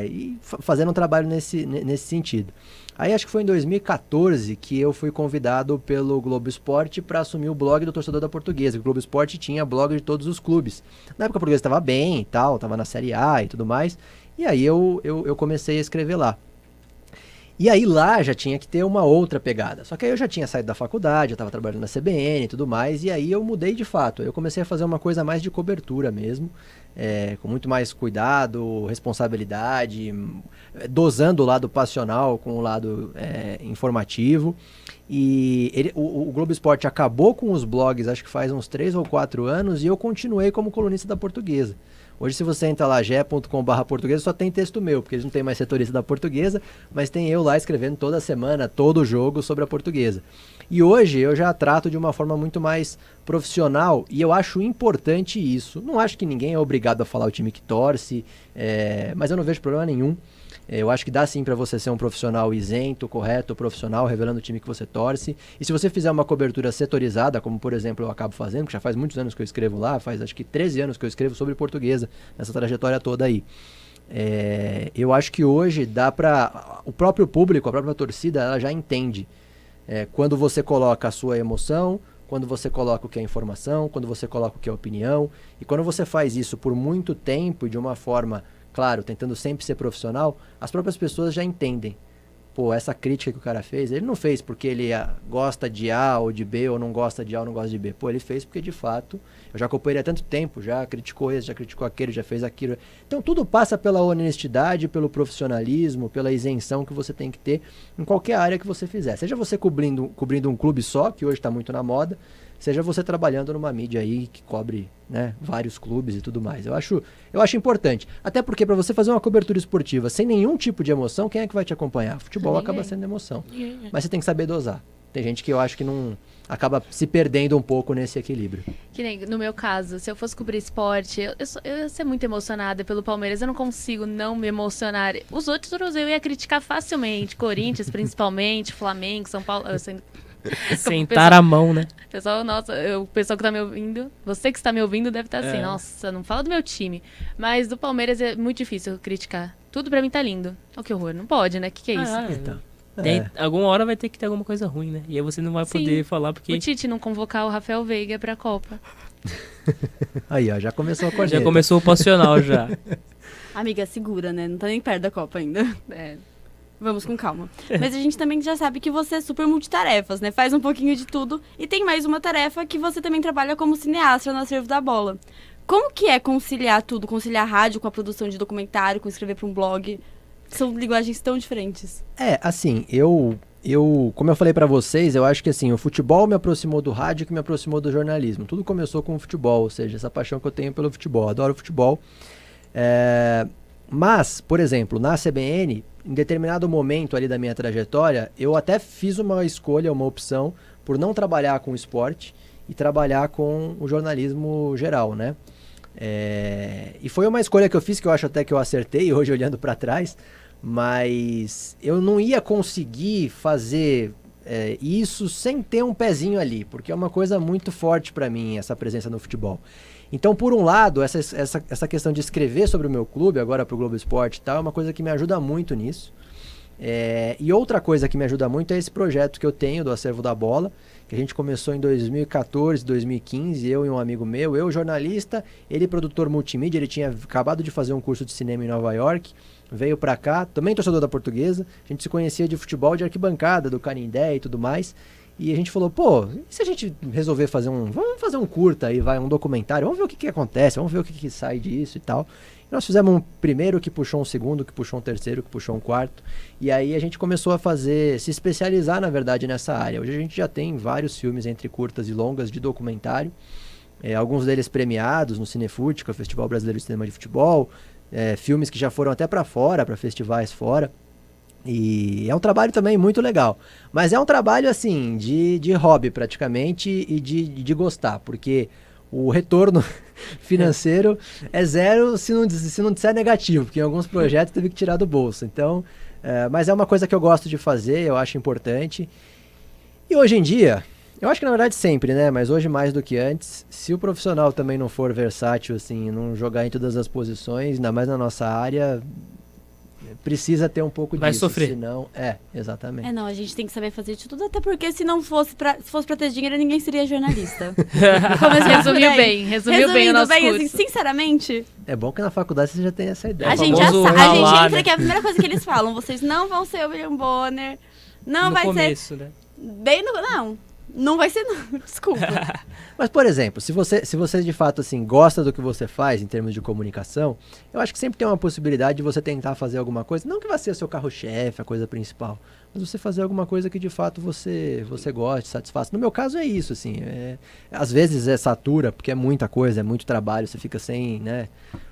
E fazendo um trabalho nesse sentido. Aí acho que foi em 2014 que eu fui convidado pelo Globo Esporte para assumir o blog do torcedor da Portuguesa. O Globo Esporte tinha blog de todos os clubes. Na época a Portuguesa estava bem e tal, estava na Série A e tudo mais. E aí eu comecei a escrever lá. E aí lá já tinha que ter uma outra pegada. Só que aí eu já tinha saído da faculdade, eu estava trabalhando na CBN e tudo mais, e aí eu mudei de fato. Eu comecei a fazer uma coisa mais de cobertura mesmo, com muito mais cuidado, responsabilidade, dosando o lado passional com o lado informativo. E o Globo Esporte acabou com os blogs, acho que faz uns 3 ou 4 anos, e eu continuei como colunista da Portuguesa. Hoje, se você entra lá, ge.com/portuguesa, só tem texto meu, porque eles não tem mais setorista da Portuguesa, mas tem eu lá escrevendo toda semana, todo jogo sobre a Portuguesa. E hoje eu já trato de uma forma muito mais profissional, e eu acho importante isso. Não acho que ninguém é obrigado a falar o time que torce, mas eu não vejo problema nenhum. Eu acho que dá sim para você ser um profissional isento, correto, profissional, revelando o time que você torce. E se você fizer uma cobertura setorizada, como por exemplo eu acabo fazendo, que já faz muitos anos que eu escrevo lá, faz acho que 13 anos que eu escrevo sobre Portuguesa, nessa trajetória toda aí. Eu acho que hoje dá para... O próprio público, a própria torcida, ela já entende. Quando você coloca a sua emoção, quando você coloca o que é informação, quando você coloca o que é opinião. E quando você faz isso por muito tempo e de uma forma... Claro, tentando sempre ser profissional, as próprias pessoas já entendem. Pô, essa crítica que o cara fez, ele não fez porque ele gosta de A ou de B, ou não gosta de A ou não gosta de B. Pô, ele fez porque, de fato, eu já acompanhei ele há tanto tempo, já criticou esse, já criticou aquele, já fez aquilo. Então, tudo passa pela honestidade, pelo profissionalismo, pela isenção que você tem que ter em qualquer área que você fizer. Seja você cobrindo um clube só, que hoje está muito na moda, seja você trabalhando numa mídia aí que cobre, né, vários clubes e tudo mais. Eu acho importante. Até porque para você fazer uma cobertura esportiva sem nenhum tipo de emoção, quem é que vai te acompanhar? Futebol acaba sendo emoção. Mas você tem que saber dosar. Tem gente que eu acho que não acaba se perdendo um pouco nesse equilíbrio. Que nem no meu caso, se eu fosse cobrir esporte, eu ia ser muito emocionada pelo Palmeiras. Eu não consigo não me emocionar. Os outros eu ia criticar facilmente. Corinthians, principalmente, Flamengo, São Paulo. Sentar a mão, né? Pessoal, nossa, o pessoal que tá me ouvindo, você que está me ouvindo deve estar assim, nossa, não fala do meu time. Mas do Palmeiras é muito difícil criticar. Tudo pra mim tá lindo. Oh, que horror, não pode, né? Que é isso? Então, Alguma hora vai ter que ter alguma coisa ruim, né? E aí você não vai poder falar porque... O Tite não convocar o Rafael Veiga pra Copa. Aí, ó, já começou a corneta. Já começou o passional já. Amiga, segura, né? Não tá nem perto da Copa ainda. Vamos com calma. Mas a gente também já sabe que você é super multitarefas, né? Faz um pouquinho de tudo. E tem mais uma tarefa que você também trabalha como cineasta no Acervo da Bola. Como que é conciliar tudo? Conciliar rádio com a produção de documentário, com escrever para um blog? São linguagens tão diferentes. Assim, como eu falei pra vocês, eu acho que assim, o futebol me aproximou do rádio que me aproximou do jornalismo. Tudo começou com o futebol, ou seja, essa paixão que eu tenho pelo futebol. Adoro futebol. Mas, por exemplo, na CBN, em determinado momento ali da minha trajetória, eu até fiz uma escolha, uma opção, por não trabalhar com esporte e trabalhar com o jornalismo geral, né? E foi uma escolha que eu fiz, que eu acho até que eu acertei, hoje olhando pra trás, mas eu não ia conseguir fazer isso sem ter um pezinho ali, porque é uma coisa muito forte pra mim, essa presença no futebol. Então, por um lado, essa questão de escrever sobre o meu clube, agora pro Globo Esporte e tal, é uma coisa que me ajuda muito nisso. E outra coisa que me ajuda muito é esse projeto que eu tenho do Acervo da Bola, que a gente começou em 2014, 2015, eu e um amigo meu, eu jornalista, ele produtor multimídia, ele tinha acabado de fazer um curso de cinema em Nova York, veio pra cá, também torcedor da Portuguesa, a gente se conhecia de futebol de arquibancada, do Canindé e tudo mais, e a gente falou, pô, e se a gente resolver vamos fazer um curta aí, um documentário, vamos ver o que acontece, vamos ver o que sai disso e tal. E nós fizemos um primeiro que puxou um segundo, que puxou um terceiro, que puxou um quarto, e aí a gente começou a se especializar, na verdade, nessa área. Hoje a gente já tem vários filmes entre curtas e longas de documentário, alguns deles premiados no Cinefute, que é o Festival Brasileiro de Cinema de Futebol, filmes que já foram até para fora, para festivais fora. E é um trabalho também muito legal. Mas é um trabalho, assim, de hobby praticamente e de gostar, porque o retorno financeiro é zero se não disser negativo, porque em alguns projetos teve que tirar do bolso. Então, mas é uma coisa que eu gosto de fazer, eu acho importante. E hoje em dia, eu acho que na verdade sempre, né? Mas hoje mais do que antes, se o profissional também não for versátil, assim, não jogar em todas as posições, ainda mais na nossa área, precisa ter um pouco vai disso. Sofrer. Senão, exatamente. Não, a gente tem que saber fazer de tudo, até porque se fosse pra ter dinheiro, ninguém seria jornalista. Resumiu bem o nosso curso. Assim, sinceramente, É bom que na faculdade você já tem essa ideia. a gente já famoso sabe, a gente ralar, entra né? que é a primeira coisa que eles falam, vocês não vão ser o William Bonner, não No vai começo, né? ser não vai ser não, desculpa. Mas, por exemplo, se você de fato assim, gosta do que você faz em termos de comunicação, eu acho que sempre tem uma possibilidade de você tentar fazer alguma coisa, não que vai ser o seu carro-chefe, a coisa principal, mas você fazer alguma coisa que de fato você goste, satisfaça. No meu caso é isso, assim, às vezes satura, porque é muita coisa, é muito trabalho, você fica sem, né,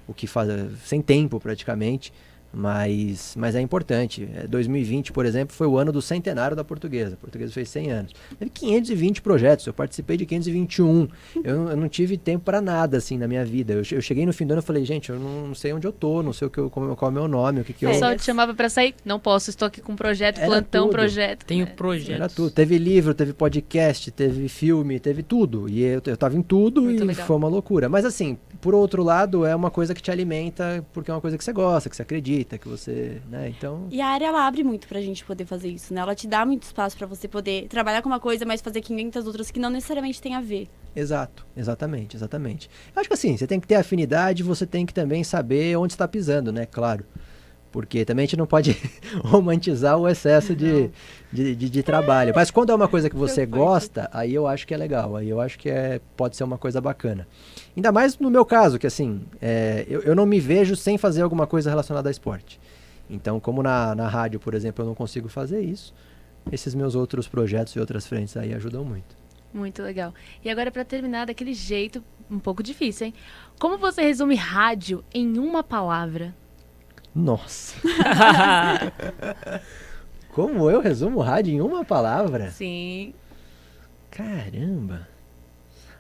o que fazer, sem tempo praticamente. Mas é importante. 2020, por exemplo, foi o ano do centenário da Portuguesa. A Portuguesa fez 100 anos. Teve 520 projetos, eu participei de 521. Eu não tive tempo para nada, assim, na minha vida. Eu cheguei no fim do ano e falei, gente, eu não sei onde eu tô, não sei qual é o meu nome, o que O pessoal te chamava pra sair? Não posso, estou aqui com projeto, plantão, tudo. projeto. Tenho projetos. Era tudo. Teve livro, teve podcast, teve filme, teve tudo. E eu tava em tudo Muito e legal. foi uma loucura. Mas assim, por outro lado, é uma coisa que te alimenta, porque é uma coisa que você gosta, que você acredita, que você, né, então... E a área, ela abre muito pra gente poder fazer isso, né? Ela te dá muito espaço pra você poder trabalhar com uma coisa, mas fazer 500 outras que não necessariamente tem a ver. Exato, exatamente. Eu acho que assim, você tem que ter afinidade, você tem que também saber onde está pisando, né, claro. Porque também a gente não pode romantizar o excesso de trabalho. Mas quando é uma coisa que você gosta, aí eu acho que é legal, aí eu acho que pode ser uma coisa bacana. Ainda mais no meu caso, que assim, eu não me vejo sem fazer alguma coisa relacionada a esporte. Então, como na rádio, por exemplo, eu não consigo fazer isso, esses meus outros projetos e outras frentes aí ajudam muito. Muito legal. E agora, pra terminar daquele jeito, um pouco difícil, hein? Como você resume rádio em uma palavra? Nossa. Como eu resumo o rádio em uma palavra? Sim. Caramba.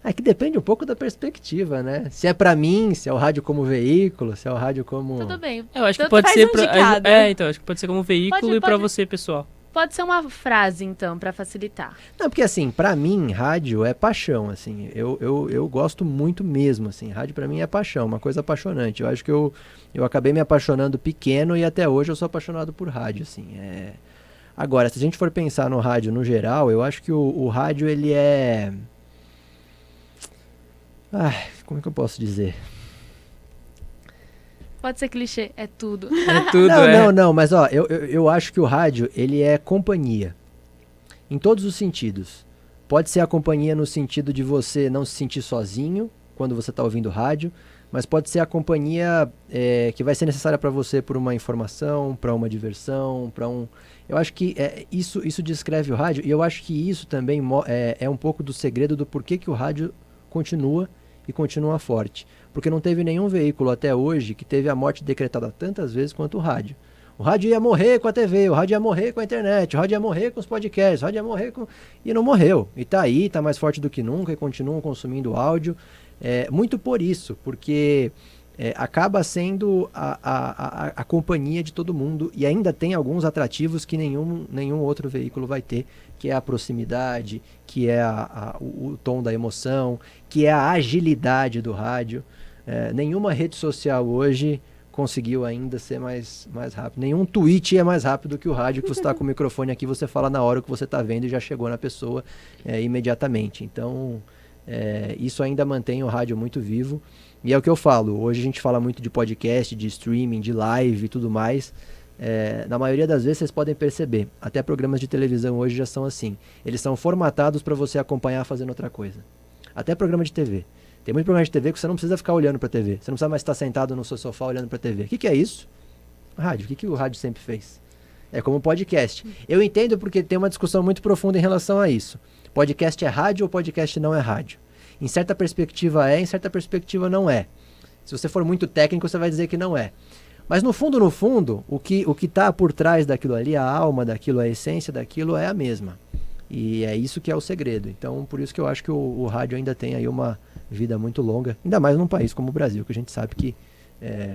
É que depende um pouco da perspectiva, né? Se é pra mim, se é o rádio como veículo, se é o rádio como... Tudo bem. Eu acho que Tanto pode faz ser um de cada. então, acho que pode ser como veículo e pra você, pessoal. Pode ser uma frase, então, pra facilitar. Não, porque assim, pra mim, rádio é paixão, assim. Eu gosto muito mesmo, assim. Rádio pra mim é paixão, uma coisa apaixonante. Eu acho que eu acabei me apaixonando pequeno e até hoje eu sou apaixonado por rádio, assim. Agora, se a gente for pensar no rádio no geral, eu acho que o rádio, ele é... como é que eu posso dizer? Pode ser clichê, é tudo. É tudo, Não, mas ó, eu acho que o rádio, ele é companhia. Em todos os sentidos. Pode ser a companhia no sentido de você não se sentir sozinho quando você está ouvindo rádio, mas pode ser a companhia que vai ser necessária para você por uma informação, para uma diversão, para um... Eu acho que isso descreve o rádio, e eu acho que isso também é um pouco do segredo do porquê que o rádio continua e continua forte. Porque não teve nenhum veículo até hoje que teve a morte decretada tantas vezes quanto o rádio. O rádio ia morrer com a TV, o rádio ia morrer com a internet, o rádio ia morrer com os podcasts, o rádio ia morrer com... E não morreu. E tá aí, tá mais forte do que nunca e continuam consumindo áudio. Muito por isso, porque acaba sendo a companhia de todo mundo e ainda tem alguns atrativos que nenhum outro veículo vai ter, que é a proximidade, que é o tom da emoção, que é a agilidade do rádio. Nenhuma rede social hoje conseguiu ainda ser mais rápido. Nenhum tweet é mais rápido que o rádio, que você está com o microfone aqui, você fala na hora que você está vendo e já chegou na pessoa imediatamente. Então, isso ainda mantém o rádio muito vivo. E é o que eu falo, hoje a gente fala muito de podcast, de streaming, de live e tudo mais. Na maioria das vezes vocês podem perceber, até programas de televisão hoje já são assim. Eles são formatados para você acompanhar fazendo outra coisa. Até programa de TV. Tem muito programa de TV que você não precisa ficar olhando para a TV. Você não precisa mais estar sentado no seu sofá olhando para a TV. O que é isso? Rádio. O que o rádio sempre fez? É como podcast. Eu entendo porque tem uma discussão muito profunda em relação a isso. Podcast é rádio ou podcast não é rádio? Em certa perspectiva em certa perspectiva não é. Se você for muito técnico, você vai dizer que não é. Mas no fundo, o que está por trás daquilo ali, a alma daquilo, a essência daquilo é a mesma. E é isso que é o segredo. Então, por isso que eu acho que o rádio ainda tem aí uma vida muito longa, ainda mais num país como o Brasil, que a gente sabe que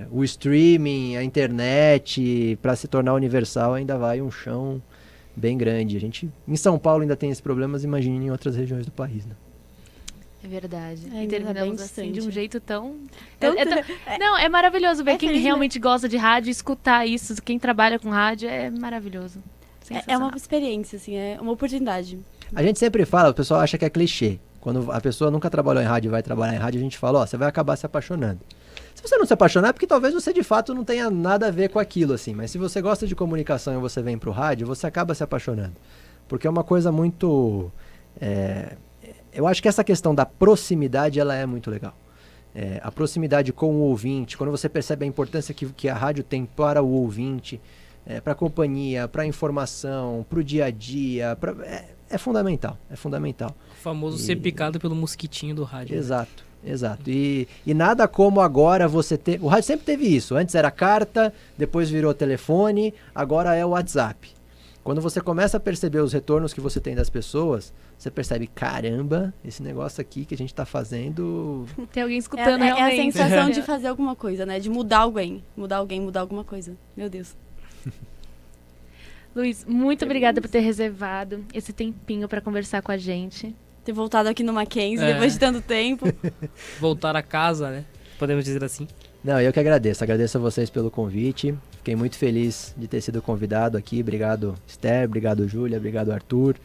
o streaming, a internet, para se tornar universal, ainda vai um chão bem grande. Em São Paulo ainda tem esses problemas, imagine em outras regiões do país, né? É verdade. Ainda E terminamos bem assim de um distante. jeito tão... Não, é maravilhoso ver quem feliz, né? realmente gosta de rádio, escutar isso, quem trabalha com rádio, é maravilhoso. É uma experiência, assim, é uma oportunidade. A gente sempre fala, o pessoal acha que é clichê. Quando a pessoa nunca trabalhou em rádio e vai trabalhar em rádio, a gente fala, você vai acabar se apaixonando. Se você não se apaixonar, é porque talvez você de fato não tenha nada a ver com aquilo, assim. Mas se você gosta de comunicação e você vem pro rádio, você acaba se apaixonando. Porque é uma coisa muito... Eu acho que essa questão da proximidade, ela é muito legal. A proximidade com o ouvinte, quando você percebe a importância que a rádio tem para o ouvinte, para a companhia, para a informação, para o dia a dia, é fundamental, é fundamental. O famoso ser picado pelo mosquitinho do rádio. Exato. E nada como agora você ter... O rádio sempre teve isso. Antes era carta, depois virou telefone, agora é o WhatsApp. Quando você começa a perceber os retornos que você tem das pessoas, você percebe, caramba, esse negócio aqui que a gente está fazendo... Tem alguém escutando É a realmente. sensação de fazer alguma coisa, né? De mudar alguém, mudar alguma coisa. Meu Deus. Luiz, muito obrigada por ter reservado esse tempinho para conversar com a gente. Ter voltado aqui no Mackenzie depois de tanto tempo. Voltar a casa, né? Podemos dizer assim. Não, eu que agradeço. Agradeço a vocês pelo convite. Fiquei muito feliz de ter sido convidado aqui. Obrigado, Esther. Obrigado, Júlia. Obrigado, Arthur.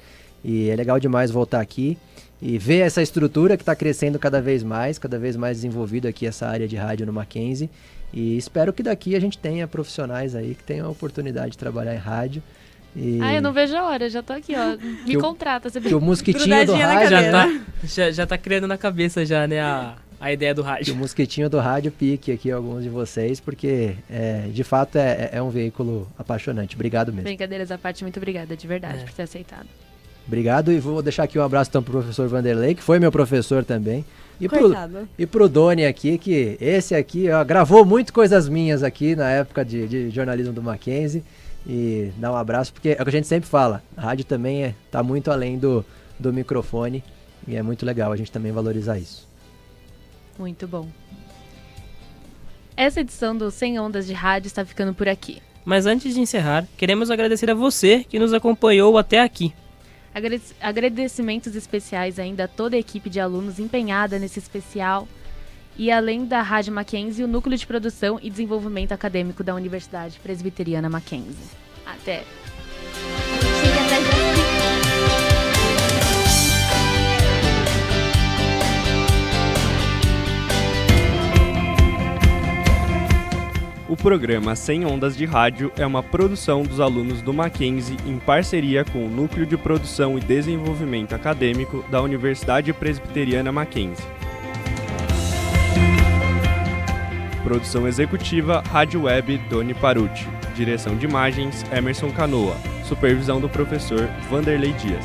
E é legal demais voltar aqui e ver essa estrutura que está crescendo cada vez mais desenvolvido aqui essa área de rádio no Mackenzie. E espero que daqui a gente tenha profissionais aí que tenham a oportunidade de trabalhar em rádio. Eu não vejo a hora, já tô aqui, ó. Me contrata, você Que o mosquitinho do Grudadinha na rádio... cadeira. Já tá criando na cabeça já, né, a ideia do Que o rádio. mosquitinho do rádio pique aqui alguns de vocês, porque de fato é um veículo apaixonante. Obrigado mesmo. Brincadeiras à parte, muito obrigada, de verdade, por ter aceitado. Obrigado, e vou deixar aqui um abraço então pro professor Vanderlei, que foi meu professor também. Coitado. E pro Doni aqui, que esse aqui gravou muito coisas minhas aqui na época de jornalismo do Mackenzie. e dar um abraço, porque é o que a gente sempre fala, a rádio também tá muito além do microfone, e é muito legal a gente também valorizar isso. Muito bom. Essa edição do 100 Ondas de Rádio está ficando por aqui. Mas antes de encerrar, queremos agradecer a você que nos acompanhou até aqui. Agradecimentos especiais ainda a toda a equipe de alunos empenhada nesse especial e além da Rádio Mackenzie, o Núcleo de Produção e Desenvolvimento Acadêmico da Universidade Presbiteriana Mackenzie. Até! O programa 100 Ondas de Rádio é uma produção dos alunos do Mackenzie em parceria com o Núcleo de Produção e Desenvolvimento Acadêmico da Universidade Presbiteriana Mackenzie. Produção executiva Rádio Web Doni Paruti. Direção de imagens Emerson Canoa. Supervisão do professor Vanderlei Dias.